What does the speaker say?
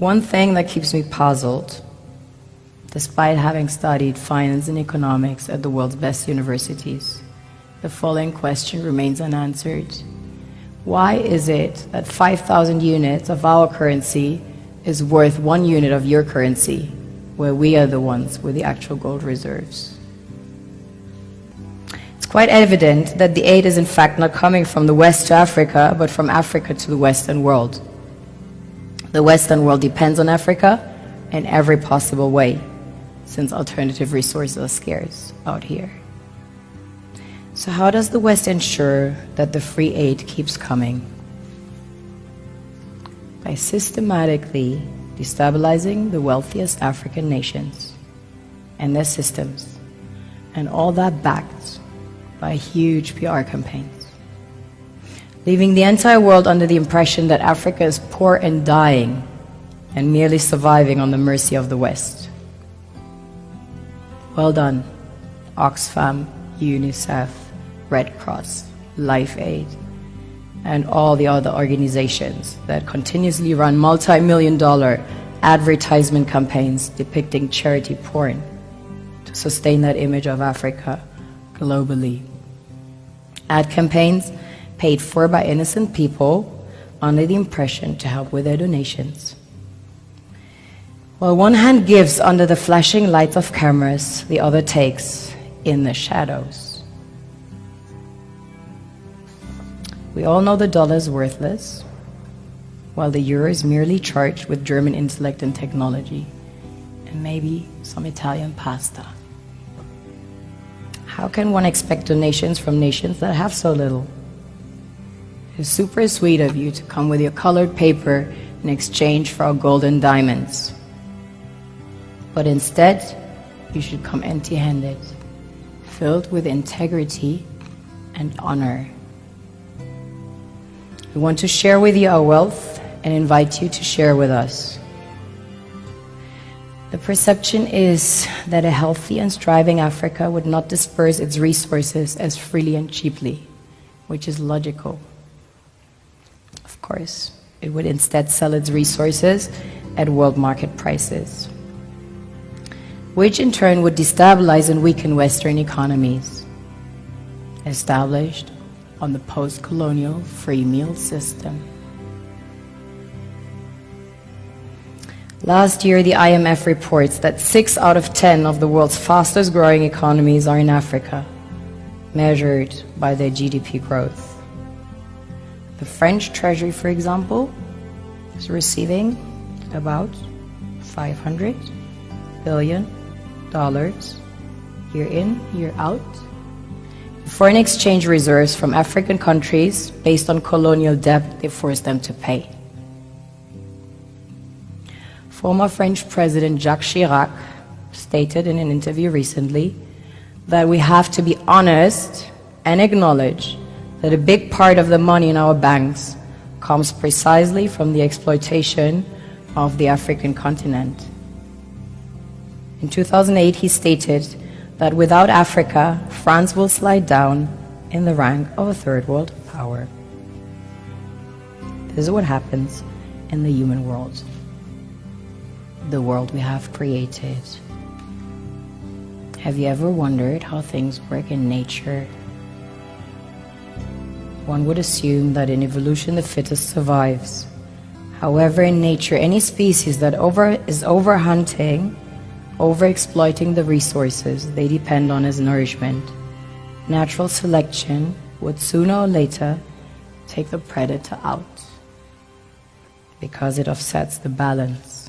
One thing that keeps me puzzled, despite having studied finance and economics at the world's best universities, the following question remains unanswered. Why is it that 5,000 units of our currency is worth 1 unit of your currency, where we are the ones with the actual gold reserves? It's quite evident that the aid is in fact not coming from the West to Africa, but from Africa to the Western world. The Western world depends on Africa in every possible way, since alternative resources are scarce out here. So how does the West ensure that the free aid keeps coming? By systematically destabilizing the wealthiest African nations and their systems, and all that backed by huge PR campaigns, leaving the entire world under the impression that Africa is poor and dying and merely surviving on the mercy of the West. Well done, Oxfam, UNICEF, Red Cross, Life Aid, and all the other organizations that continuously run multi-million-dollar advertisement campaigns depicting charity porn to sustain that image of Africa globally. Ad campaigns paid for by innocent people under the impression to help with their donations. While one hand gives under the flashing lights of cameras, the other takes in the shadows. We all know the dollar is worthless, while the euro is merely charged with German intellect and technology, and maybe some Italian pasta. How can one expect donations from nations that have so little? It's super sweet of you to come with your colored paper in exchange for our gold and diamonds. But instead, you should come empty-handed, filled with integrity and honor. We want to share with you our wealth and invite you to share with us. The perception is that a healthy and thriving Africa would not disperse its resources as freely and cheaply, which is logical. Of course, it would instead sell its resources at world market prices, which in turn would destabilize and weaken Western economies, established on the post-colonial free meal system. Last year, the IMF reports that 6 out of 10 of the world's fastest growing economies are in Africa, measured by their GDP growth. The French Treasury, for example, is receiving about $500 billion year in, year out, foreign exchange reserves from African countries based on colonial debt they forced them to pay. Former French President Jacques Chirac stated in an interview recently that we have to be honest and acknowledge that a big part of the money in our banks comes precisely from the exploitation of the African continent. In 2008, he stated that without Africa, France will slide down in the rank of a third world power. This is what happens in the human world, the world we have created. Have you ever wondered how things work in nature? One would assume that in evolution the fittest survives. However, in nature, any species that is overhunting, overexploiting the resources they depend on as nourishment, natural selection would sooner or later take the predator out because it offsets the balance.